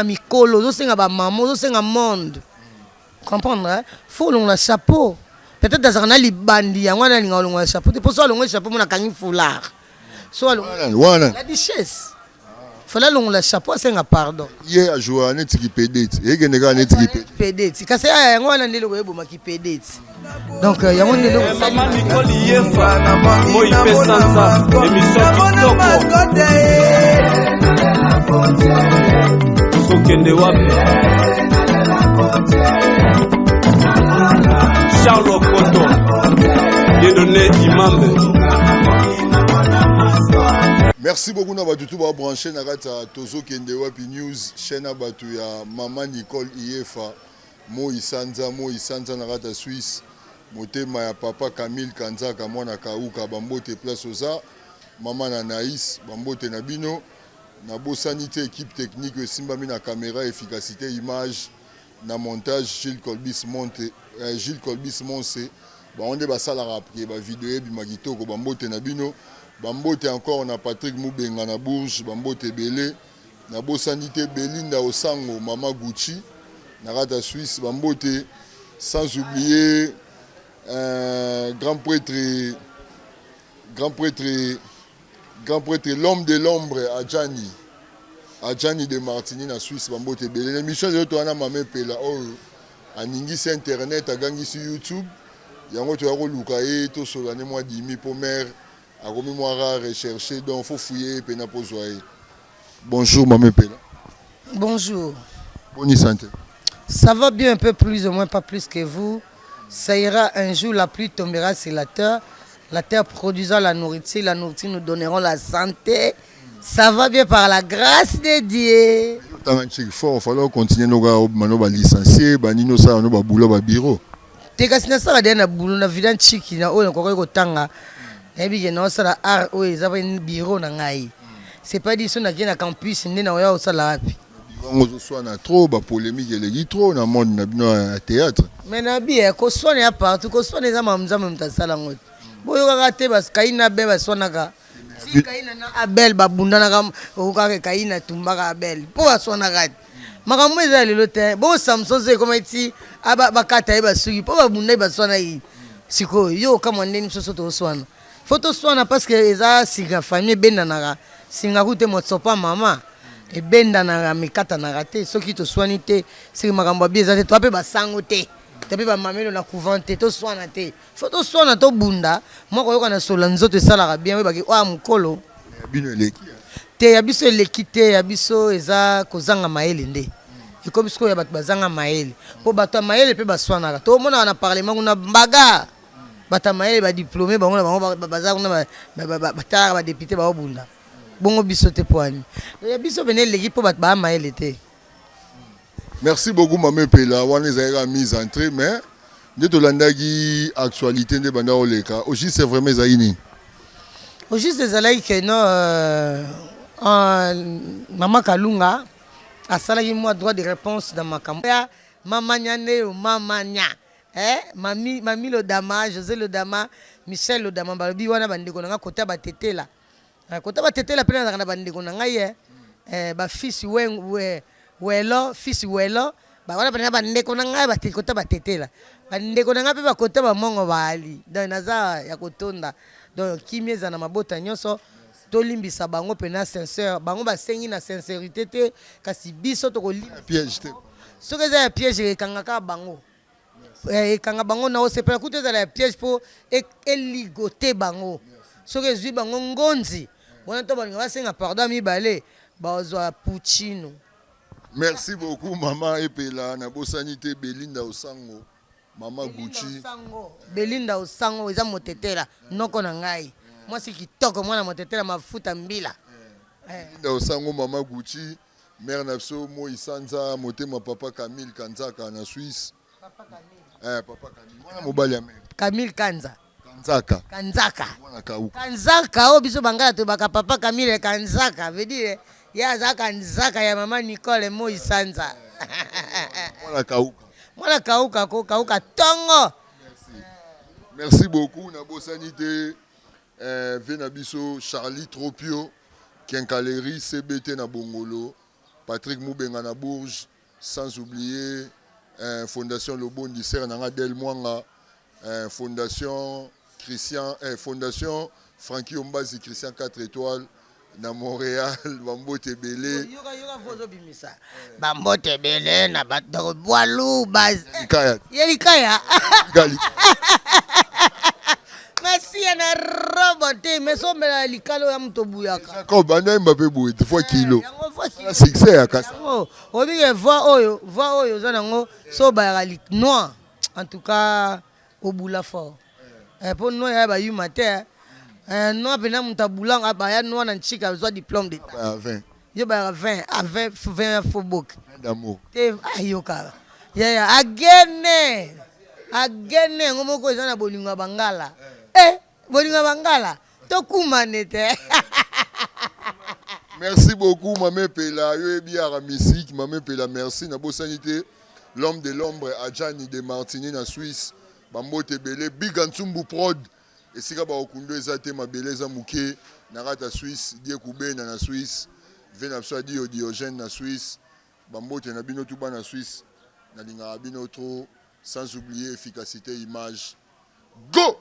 mikolo ozosenga bamama ozosenga monde comprendre faut longola chapeau peut-être azaka na libandi yango wana alinga olongola chapeau te mpo so alongola chapeau mona akangi foulard so alongola la duchesse fala longola chapeau asenga pardon ye ajoa netiki pedeti ekende kaka netiki pedeti kasi yango wana nde eloko ebomaki pedeti donc yango nde eloko Mama Nicole Yefa Moi Pesanza émission kitoko Sokende wapi Charles Okoto Dieudonné Imambe. Merci beaucoup na batu tout ba brancher na kata Tozo Kende Wapi News chaîne batu ya Mama Nicole Yefa Moi Sanza na kata Suisse motema ya papa Camille Kanzaka mwana kauka bambote place oza mama na Naïs bambote na bino na bosanité équipe technique simbami na caméra efficacité image na montage Gilles Colbis Monse onde basala rapke ba vidéo bi magitoko bambote na bino bambote encore na Patrick Mubenga na Bourges bambote belé na bosanité Belinda Osango mama Gucci na rata Suisse bambote sans oublier grand prêtre l'homme de l'ombre Adjani de Martini na Suisse bambote belé l'émission de toana mame pela aningisi internet agangisi YouTube yango to yako luka e to solane moi dimi po mère akomi moi rare rechercher donc faut fouiller pena pozwa e. Bonjour mame pela. Bonjour. Bonne santé. Ça va bien un peu plus ou moins pas plus que vous. Ça ira un jour, la pluie tombera sur la terre produisant la nourriture nous donneront la santé. Ça va bien par la grâce de Dieu. Il faut continuer nos licenciés, banino ça no ba boulot ba bureau. Tekasina ça na boulot na vidan chiki na o ko ko tanga. Ebi je na sala art o ezaba ni bureau na ngai. C'est pas dit so na na campus ni na ya o sala wapi. On soit na trop ba polémique les trop na monde na bino théâtre. Mais na bien ko sone ya partout ko sone za mamzama mtasala ngoto. Boyo ka te bas kaina be basonaka. Si kaina na Abel babunda na kam o ka kaina tumbaka Abel. Po basonaka. Makambo eza lelo te. Bo Samson ze koma iti aba bakata e basuki po babunda basona yi. Siko yo kama ndeni soso to swana. Photo swana parce que eza siga famille bendanaka. Singa kute motsopa mama. Et benda na mikata na raté ce qui te soigne te c'est makambo bien ça toi pe ba sango te te ba mamelo na couvent te to soina te faut to soina to bunda moko yoka na sola nzoto sala bien ba ki wa mukolo bino eleki te ya biso eleki te ya biso eza kozanga maele nde iko biso ya bat bazanga maele po bato maele pe ba soina to mona na parlement kuna mbaga bata maele ba diplômé bango na bango bazanga ba batara ba député ba bunda bongo biso te poani ya biso bene legi po bat ba maele te. Merci beaucoup mame pela wana ezalaka mise en entrée mais nde tolandaki actualité nde banda oleka aussi c'est vraiment ezali au juste ezalaki ke no mama Kalunga asalaki moi droit de réponse dans makambo ya mama nyane mama nya mami Lodama José Lodama Michel Lodama balobi wana bandeko nanga kota batetela kota batetela pena na bandeko nanga ye ba fils welo fils welo ba wana pena bandeko nanga batikota batetela bandeko nanga pe bakota ba mongo bali donc naza ya kotonda donc kimeza na mabota nyonso tolimbisa bango pena sincère bango basengi na sincérité te kasi biso to kolimba piège te soki eza ya piège ekangaka bango ekanga bango na osepela kuta ezala ya piège mpo eligote bango soki ezwi bango ngonzi wana to balinga basenga pardon mibale bazwa puccino. Merci beaucoup maman epela na bosanité Belinda Osango mama Gucci Belinda Osango eza motetela noko na ngai mwasi kitoko mwana motetela mafuta mbila Belinda Osango mama Gucci mère na biso Moi Sanza motema papa Camille Kanzaka na Suisse papa Camille mwana mobali ya mère Camille Kanzaka mwana kauka Kanzaka o biso bangala to baka papa Camille Kanzaka veut dire ya za Kanzaka ya mama Nicole Moi Sanza mwana kauka ko kauka tongo. Merci beaucoup na bosanité Venabiso Charlie Tropio Kinkalerie CBT na Bongolo Patrick Moubenga na Bourges, sans oublier Fondation Lobondi Serre Nanga Del Mwanga, Fondation Fondation Frankie Ombazi Christian 4 étoiles na Montréal, Bambote Belé. Bambote Belé na bato boalou baz. Kaya. Yelikaya. Gali. Merci na roboté mais so mela likalo ya mto buyaka. Ko banda Mbappé boui, fois kilo. Succès ya kasa. Obi ke voix oyo zanango so ba lik noir. En tout cas au boula fort. Pour nous ya ba yu matin. Non pena mutabulanga ba ya noir na nchika zo diplôme d'état. 20. Yo ba 20 fobok. D'amour. Te ayoka. Ya agene ngomoko ezana bolinga bangala. Bolinga bangala. Tokumane te. Merci beaucoup, Mamé Pela. Yo biara musique, Mamé Pela, merci. Na bo sanité, l'homme de l'ombre, Adjani de Martini na Suisse. Bambote Belé, Big Ansumbu Prod. Et si ba okundo ezate ma beleza muke, na rata Suisse, die kubena na Suisse. Vena pso di Diogène na Suisse. Bambote na bino tuba na Suisse. Na linga bino trop, sans oublier efficacité image. Go!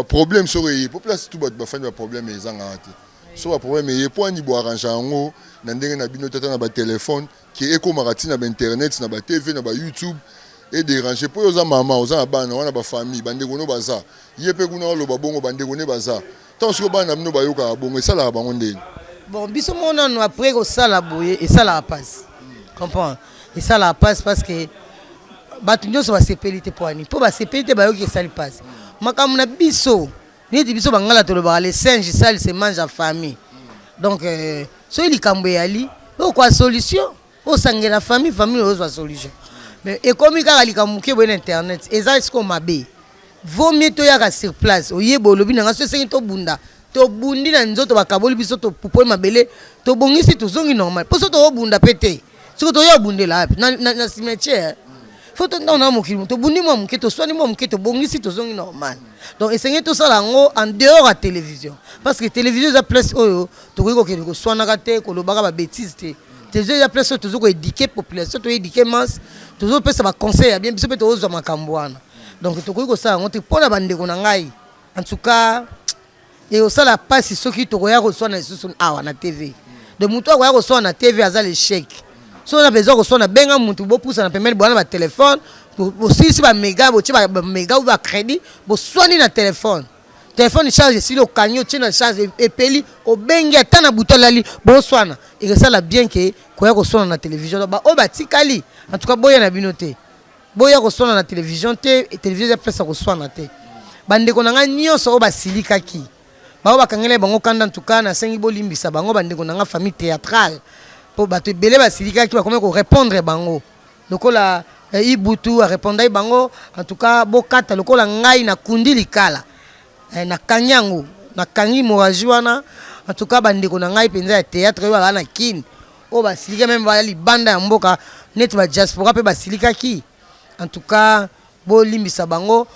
Problème sur les place tout ba fan ba problème ezanga ate. So ba problème e po ani bo arranger ngo na ndenge na bino tata na ba téléphone qui eko marati na ba internet na ba TV na ba YouTube et déranger po oza mama oza bana wana ba famille bande gono baza yepe kuna lo ba bongo bande gono baza tant so bana bino ba yoka bongo sala ba ngondeni. Bon biso mona no après ko sala boye et sala passe. Comprends? Et ça la passe parce que batu nyonso ba sécurité po ani po ba sécurité ba yoki sala passe. Makamuna biso ni biso bangala to ba les singes sale se mange en famille. Donc so il kambo yali o quoi solution o sangela famille o solution. Mais et comme il a likamuke bo internet eza ce qu'on mabe. Vaut mieux to ya sur place o yebo lobi na so sengi to bunda to bundi na nzoto bakaboli biso to pupo mabele to bongisi to zongi normal. Po so to bunda pété. So to ya bundela na cimetière. Faut que nous avons to bundi mo muke to swani mo muke to bongisi to zongi normal. Donc essayer tout ça là en dehors de la télévision parce que télévision za place oyo to ko ke ko swana ka te ko lo baka ba bêtise te. Télévision za place to zo ko éduquer population to éduquer masse to zo pesa ba conseil bien biso pe to zo makambwana. Donc to ko ça on te pona bande ko na ngai. En tout cas et au ça la passe soki to ko ya ko swana susu awa na TV. De muto ko ya ko swana na TV aza l'échec. So on a besoin que soit benga mutu bo poussa na permettre boana ba téléphone aussi si ba méga bo ba méga ou ba crédit bo soigner na téléphone charge si le cagnon tient na charge et peli o benga tana bouton lali bo soina et ça la bien que ko ya ko soina na télévision ba o ba tikali en tout cas boya na binoté boya ko soina na télévision te et télévision ya place ko soina te bande ko nga nyonso o ba silika ki ba o ba kangele bango kanda en tout cas na sengi bo limbisa bango bande ko nga famille théâtrale pour bato belé basilika qui va comment répondre bango lokola ibutu a répondre bango en tout cas bokata lokola ngai na kundi likala na kanyango na kangi morajuana en tout cas bande ko na ngai penza théâtre yo na kin o basilika même ba libanda ya mboka net ba diaspora pe basilika ki en tout cas bo limbisa bango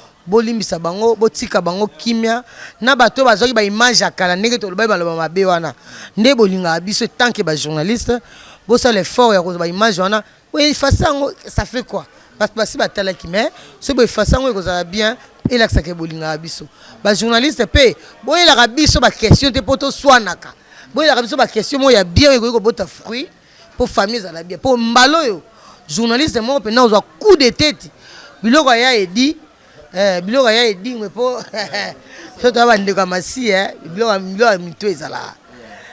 botika bango kimia na bato bazoki ba image akala ndenge to loba ba mabe wana nde bolinga biso tant que ba journaliste bo ça l'effort ya ko ba image wana oui façon ça fait quoi parce que si ba tala ki mais ce bo façon ko ça bien et là ça que bolinga biso ba journaliste pe bo ila ka biso ba question te poto swanaka bo ila ka biso ba question mo ya bien ko bota fruit pour famille ça la bien pour mbalo yo journaliste mo pe na zo coup de tête biloko ya edi biloko ya edingwe po soto abande ka masi biloko mito ezala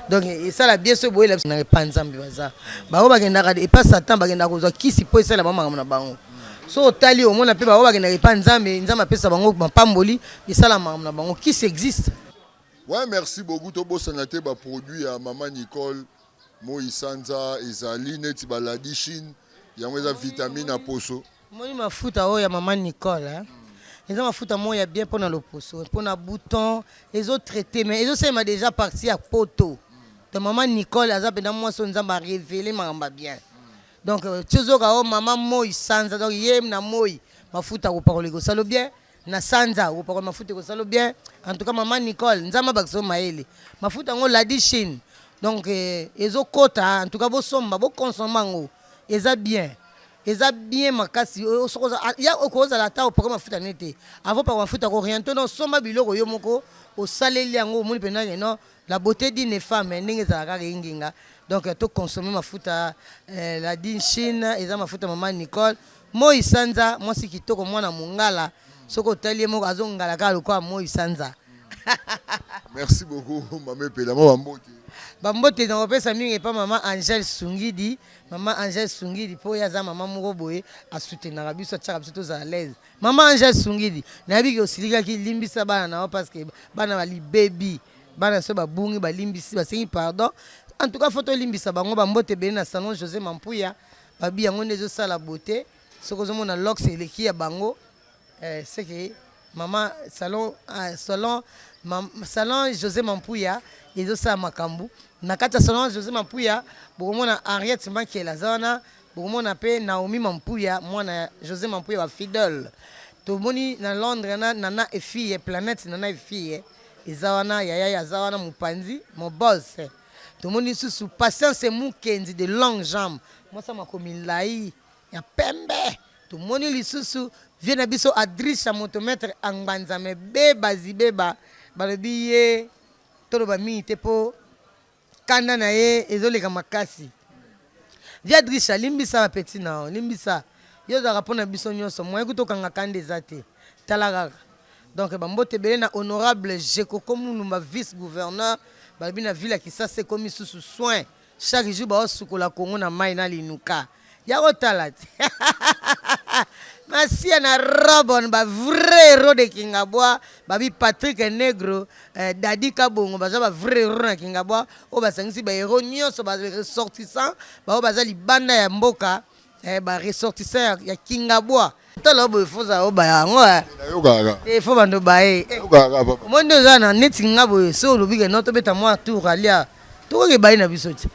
donc esala bien so boyela na panzambe baza bao bakendaka et pas satan bakendaka kozwa kisi po esala mama na bango so tali au mona pe bao bakendaka panzambe nzamba apesa bango mapamboli esala mama na bango kisi existe. Ouais, merci beaucoup to bosana te ba produit ya Maman Nicole Moisanza ezali neti baladi chine yango eza vitamine à poso moni mafuta oyo ya Maman Nicole ils ont mafuta moya bien pour le poso pour na bouton les autres traités mais ils ont déjà parti à poto de Maman Nicole a zapé dans moi son nzamba révélé mamba bien donc tsozoka o Maman Moi Sanza donc yem na moi mafuta ko parole ko salo bien na Sanza ko parole mafuta ko salo bien en tout cas Maman Nicole nzamba bakso maele mafuta ngo la di chine donc ezokota en tout cas bosomba bokonsomba ngo eza bien makasi ya okozala ta opaka mafuta nete avant par mafuta ko rien to somba biloko yo moko osaleli yango omoni penake non la beauté d'une femme ndenge ezalaka nginga donc to consommer mafuta la din Chine eza mafuta maman Nicole Moi Sanza mwasi kitoko mwana mongala soko otali moko azongala ka lokwa Moi Sanza. Merci beaucoup Maman Pela mo bambote. Bambote na opesa mingi pa maman Angèle Sungidi po ya za maman moko boye a soutenir biso tchaka biso to à l'aise. Maman Angèle Sungidi na biki osilika ki limbisa bana na parce que bana bali baby bana so ba bungi ba limbisi ba sengi pardon. En tout cas photo limbisa bango bambote be na salon José Mampuya babi yango nezo sala beauté soko zo mona lox eleki ya bango c'est que maman salon José Mampuya ezo sa makambu na kata salon José Mampuya bokomona Henriette Makela zana bokomona pe Naomi Mampuya mwana José Mampuya ba fidèle to moni na Londres na fille planète na fille ezawana yaya zawana mupanzi mon boss to moni susu patience mukendi de longue jambe moi ça m'a comme lai ya pembe to moni lisusu vient na biso Adrisha motomètre angbanza me beba zibeba balobi ye toloba mingi te po kanda na ye ezoleka makasi via Adrisha limbisa ba petit na limbisa yo za rapona biso nyonso moi kutokanga kanda eza te tala kaka donc bambote belé na honorable Jekoko Mulumba vice gouverneur balobi na ville ya Kisasa komi susu soin chaque jour ba osukola Kongo na mai na linuka ya kotala te Masia na Robon ba vrai héros de Kingabwa babi Patrick Negro Dadi Kabongo baza ba vrai héros na Kingabwa o basangisi ba héros nyonso ba ressortissant ba o baza libanda ya mboka ba ressortissant ya Kingabwa tala bo foza o ba yango fo bando ba mondo zana neti ngabo so lobike noto beta moi tour alia to ko ke ba na bisoti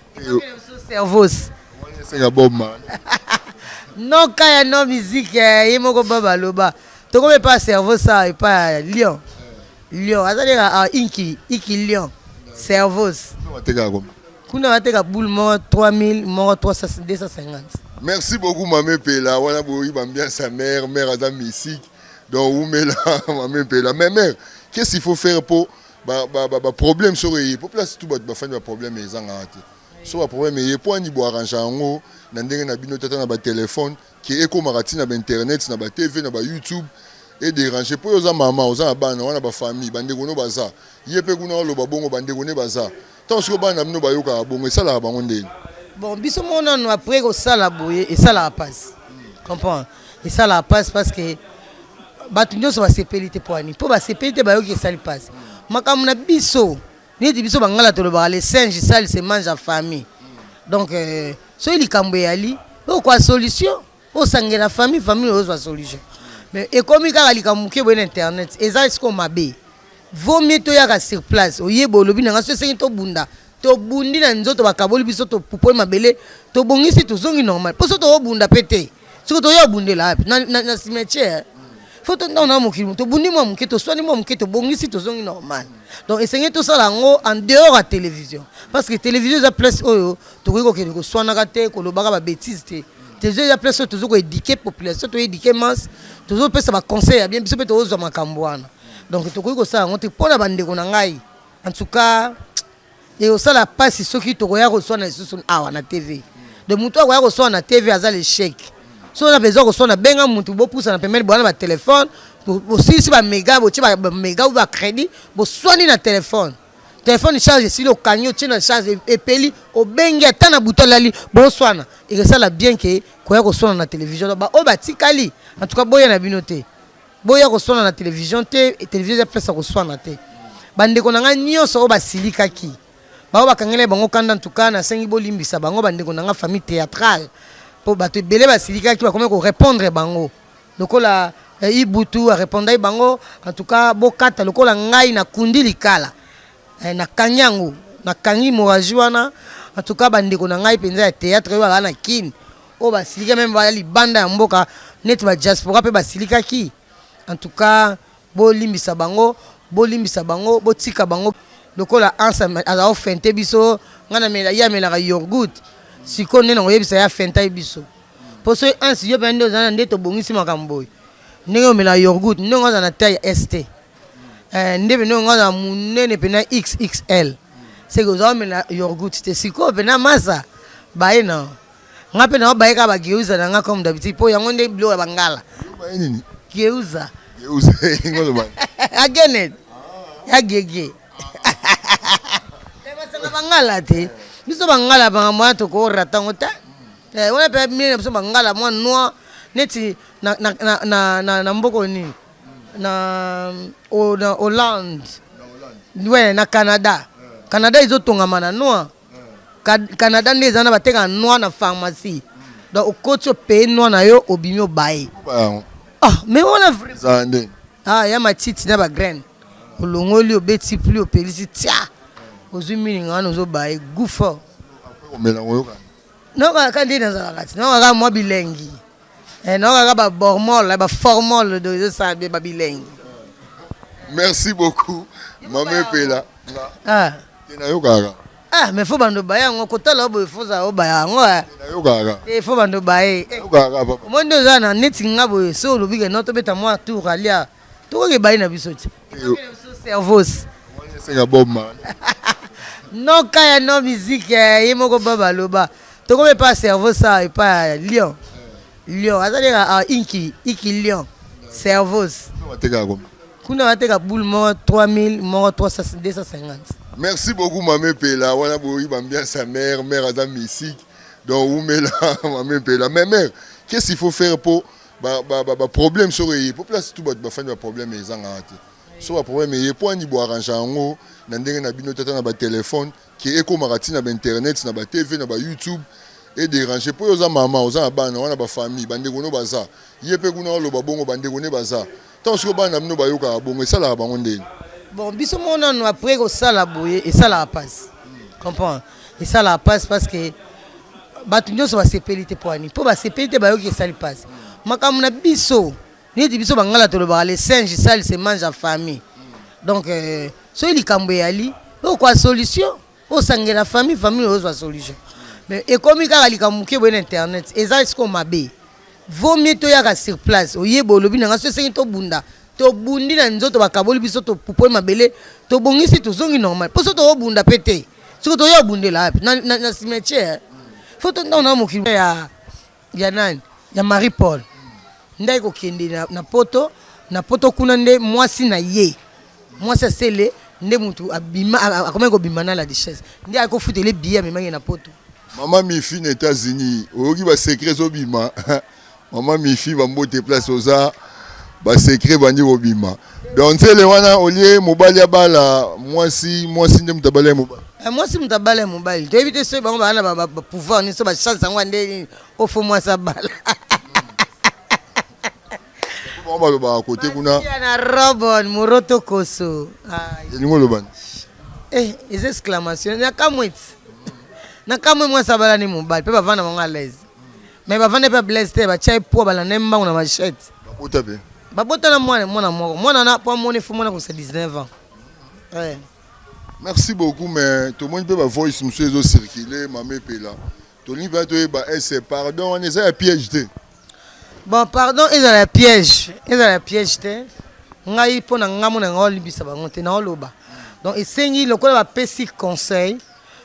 cerveaux c'est un bon man. Non kaya no musique yemoko baba loba to ko pas cerveau ça et pas lion azali inki lion cerveau kuna wateka boule mo 3000 mo 250. Merci beaucoup Maman Pela wana boyi bambia sa mère aza musique donc où mais là Maman Pela mais mère qu'est-ce qu'il faut faire pour problème sur les pour place tout ba fin de problème les angati so problème et pour ni bo arranger ngo na ndenge na bino tata na ba téléphone qui eko marati na ba internet na ba TV na ba YouTube et déranger pour oza maman oza bana wana ba famille bande gono baza yepe kuna lo babongo bande gone baza tant so bana mino bayoka bongo et ça la bango ndeni bon biso mona no après ko sala boye et ça la passe comprends et ça la passe parce que batu nyonso ba sepelité poani po ba sepelité bayoki ça passe makamu na biso ni biso bangala to lo ba les singes ça se mange en famille donc so il kambo yali o quoi solution o sangela famille ozwa solution mais et comme il ka likamuke bo internet eza isko mabe vaut mieux to yaka sur place oyebo lobi na ngaso sengi to bunda to bundi na nzoto bakaboli biso to pupo mabele to bongisi to zongi normal poso to bunda pété siko to yo bundela na cimetière faut to na mokili to bundi mo muke to swani mo muke to bongisi to zongi normal donc essayer tout ça là en dehors à télévision parce que télévision za place oyo to ko ke ko swana ka te ko lobaka ba bêtise te télévision za place to ko éduquer population to éduquer masse to zo pesa ba conseil bien biso pe to zo makambwana donc to ko ça on te pona bande ko na ngai en tout cas et au ça la passe soki to ko ya ko swana susu awa na TV de muto ko ya ko swana na TV aza l'échec so on a besoin ko swana benga mutu bo pousa na permettre bona ba téléphone aussi si ba méga bo ti ba méga ou ba crédit bo swani na téléphone charge si le cagnon tient na charge et peli au bengi atana bouton lali bo swana et ça la bien que ko ya ko swana na télévision ba o ba tikali en tout cas boya na binoté boya ko swana na télévision te et télévision ya pesa ko swana te bande ko nga nyonso o ba silika ki ba o ba kangele bango kanda en tout cas na sengi bo limbisa bango bande ko nga famille théâtrale pour bato belé ba silika ki ba comment ko répondre bango lokola Ibutu a répondu bango en tout cas bokata lokola ngai na kundi likala na kanyango na kangi morajuana en tout cas bandeko na ngai penza ya théâtre ba na kin o ba silika même ba libanda ya mboka net ba diaspora pe ba silika ki en tout cas bo limbisa bango bo tika bango lokola ansa azao fente biso ngana mela ya mela yogurt siko nena oyebisa ya fenta biso poso ansi yo bende ozana ndeto bongisi makamboy ndenge mela yogurt ndenge ozana taille ST ndebe ndenge ozana munene pena XXL c'est que ozao mela yogurt te siko pena masa bae na ngape na bae ka ba geuza na nga comme d'habitude po yango nde bilo ya bangala bae nini geuza ngolo ba again ya gege tebasanga bangala te biso bangala banga mwa to ko ratango ta wala pe mine biso bangala mwa noa neti na mboko ni na Hollande ouais na Canada izotonga na noa Canada ndeza na bateka noa na pharmacie donc okotso pe noa na yo obimi obaye mais on a vrai ya matiti na ba graine olongoli obeti plus opelisi tia ozumini ngana ozobaye gufo non ka ndi na zakati non ka mo bilengi non ka ba bormol ba formol de ça ba bilengi. Merci beaucoup Mama Pela tena yo kaka mais faut bando baya ngo kotala obo foza obaya ngo yo kaka faut bando baye yo kaka papa mondo zana neti ngabo so lobike no to beta moi tour alia to ke baye na bisoti cervos senga bomba non kaya no musique yemoko baba loba to ko pas cerveau ça et pas lion azali inki lion cervos kuna wateka boule mo 3000 mo 250. Merci beaucoup Mama Pela wana boyi bambia sa mère à musique donc où met là Mama Pela mais mère qu'est-ce qu'il faut faire pour problème sur pour place tout ba fin de problème les angati so ba problème et pour ni bo arranger ngo na ndenge na bino tata na ba téléphone qui est comme marati na ba internet na ba TV na ba YouTube et déranger pour oza maman oza bana wana ba famille bande kono baza yepe kuna lo ba bongo bande kono baza tant que bana bino ba yoka bongo ça la bango ndeni bon biso mona no après ko sala boye et ça la passe comprends et ça la passe parce que batu nyoso ba sepelité poani po ba sepelité ba yoki ça passe makamu na biso ni biso bangala to ba les singes ça se mange en famille donc so il kambo yali o quoi solution o sangela famille o solution mais et comme il a likamuke bon internet et ça est ce qu'on m'a bé vaut mieux to ya sur place oyebo lobi na so sengi to bunda to bundi na nzoto bakaboli biso to pupo mabele to bongisi to zongi normal poso to bunda pété siko to yo bundela na cimetière faut to na mokili ya nani ya Marie Paul ndai ko kende na poto kuna nde mwasi na ye mwasi sele nde mutu abima akomeko bimana la richesse ndi ako futele billet memangi na poto. Maman Mifi aux États-Unis oyoki ba secret obima Maman Mifi ba mbote place oza ba secret bandi obima donc c'est le wana olie mobali abala mwasi nde mutabala mobali mwasi mutabala mobali to éviter ce bango bana ba pouvoir ni so ba chance ngwa nde ofo mwasa bala on va côté kuna na robon muroto koso ngolo ban les exclamations na kamwe mwasa bala ni mobali pe bavana bango à l'aise mais bavana pe blessé te ba chai po bala nemba na machette babota na mwana na po moni fo mona ko 19 ans merci beaucoup mais tout le monde peut ba voice monsieur zo circuler Mama Pela to ni ba to ba c'est pardon on est à piège te bon pardon ils ont la piège te ngai po na ngamu na ngoli bisa bango te na oloba donc esengi lokola ba pesi conseil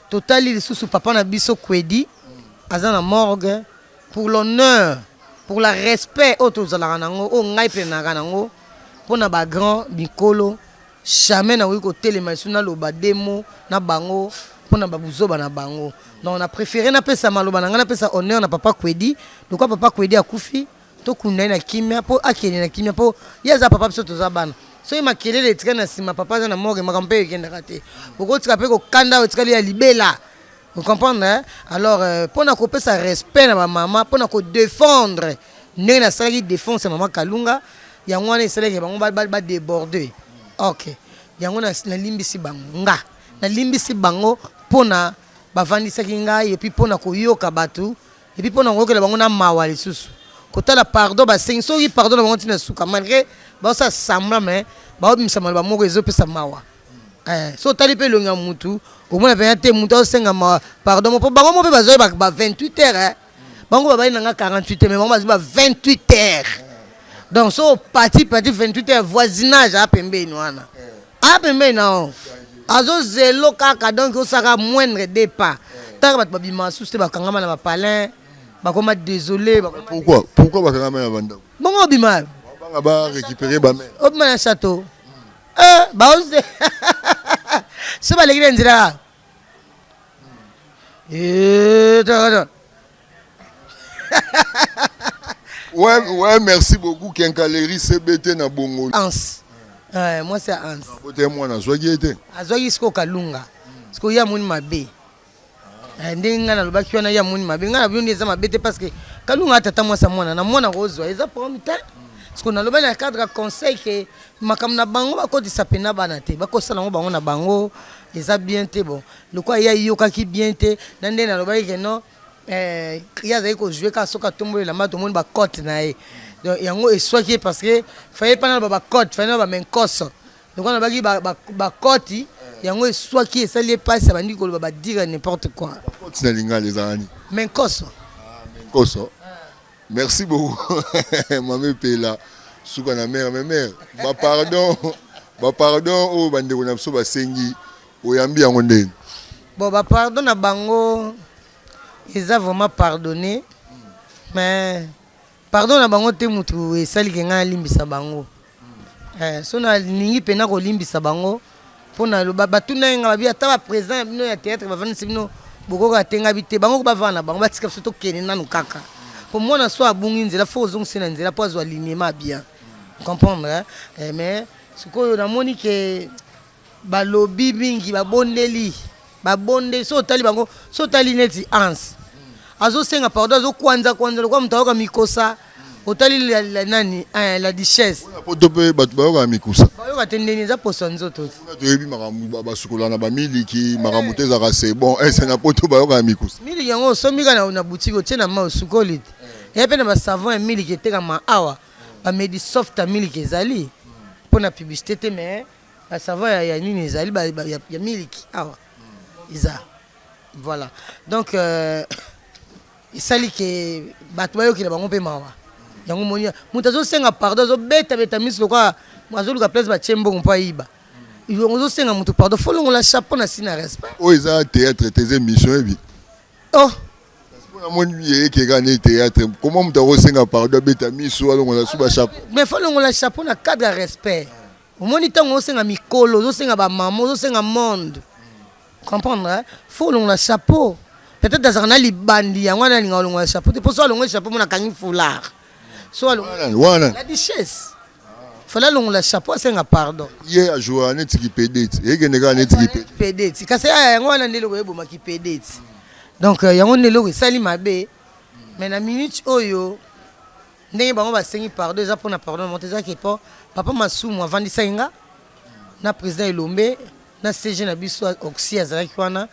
total il sous papa na biso kwedi azana morgue pour l'honneur pour le respect autozala nango o ngai pe na nango pona ba grand bikolo jamais na wiko télémation na loba demo na bango pona ba buzoba na bango donc on a préféré na pesa maloba na ngana pesa honneur na papa kwedi donc papa kwedi akufi to kuna na kimia po akene na kimia po yaza papa biso tozabana so ima kelele tika na sima papa za na morgue makampe yekenda kate boko tika pe ko kanda o tika ya libela vous comprenez alors pona ko pesa respect na ba mama pona ko défendre ndenge na sali défense mama Kalunga yango wana esaleke bango ba déborder OK yango na limbisi bango na limbisi bango pona bavandisaki ngai et puis pona ko yoka batu et puis pona ngokela bango na mawa lisusu kotala pardon ba sengi soki pardon na bango tina suka malgré ba ça sembla mais ba obimisa mal ba moko ezopesa mawa so tali pe longa mutu au moins pe te mutu osenga ma pardon mo bango mo pe bazoy ba 28 heures bango ba nanga 48 heures mais bango ba 28 heures donc so parti 28 heures voisinage a pembe wana a pembe na azo zelo kaka donc osaka moindre départ tant ba bima souste ba kangama na ba palin ba koma désolé pourquoi ba kangama na banda bango bima ba récupérer ba mère obima na château bah on c'est pas l'église là ouais merci beaucoup Kenkaleri CBT na bongo Ans moi c'est Ans côté moi na zogi été azogi sko kalunga sko ya muni mabe ndinga na lobaki wana ya muni mabe ngana biondi eza mabe te parce que kalunga tata moi sa mwana na mwana kozwa eza problème te. Parce qu'on a le même cadre conseil que makamna bango bakotisa pena bana te bakosala ngo bango na bango eza bien te bon le quoi ya yoka ki bien te nande na loba ke non ya za ko jouer ka soka tombo la mato monde ba cote na e donc yango eswaki parce que fallait pas na ba cote fallait ba menkoso donc on a baki ba cote yango eswaki esali passe bandi ko ba dire n'importe quoi cote na linga les ani menkoso menkoso. Merci beaucoup, Mamé Pela. Soukana mère, ma mère. Pardon, oh, bande on a soba sengi, oyambi angonde. Bon, pardon na bango, ils ont vraiment pardonné, mais pardon na bango te mutu et sali kenga limbisa bango. So na ningi pena ko limbisa bango, pona lo batuna nga babi ataba présent bino ya théâtre ba vani sibino boko ka tenga bité bango ba vana bango batika soto kene nanu kaka. Pour moi, on soit bon la faut aussi la pas alignement bien, comprendre hein? Mais ce que la moni que balobi bingi ba bondeli ba bonde so tali bango so tali neti ans azo senga pardon azo kwanza kwa mtaoka mikosa otali la nani la duchesse poto pe batu ba mikosa ba yo tendeni za poso nzoto to yebi makamu ba sukola na ba miliki makamu teza ka c'est bon c'est na poto ba yo mikosa miliki yango so mika na boutique otena ma sukoli et puis na savon et miliki eteka ma awa ba medi soft miliki ezali pour na publicité mais ba savon ya nini ezali ya miliki awa iza voilà donc isali ke batu bayo kila bango pe mawa yango monia mutazo senga pardon zo beta miso kwa mazolu ka place ba chembo mpa iba zo senga mutu pardon folongo la chapeau na sina respect o iza théâtre tes émissions ebi oh na moni yeye ke gagner théâtre comment mutazo senga pardon beta miso alongo la suba chapeau mais folongo la chapeau na cadre respect au moni tango senga mikolo zo senga ba maman zo senga monde comprendre hein folongo la chapeau peut-être dans un libandi yango na linga longo la chapeau pour ça longo chapeau mona kangi foulard soit la duchesse fallait long la chapeau c'est un pardon hier a joué net qui pédite et que nega net qui pédite kasi yango wana ndelo ko yeboma ki pédite donc yango ndelo ko sali mabe mais na minute oyo ndenge bango ba sengi pardon eza pona pardon monteza ke po papa masumu avandi senga na président Elombe na CG na biso oxy azalaki wana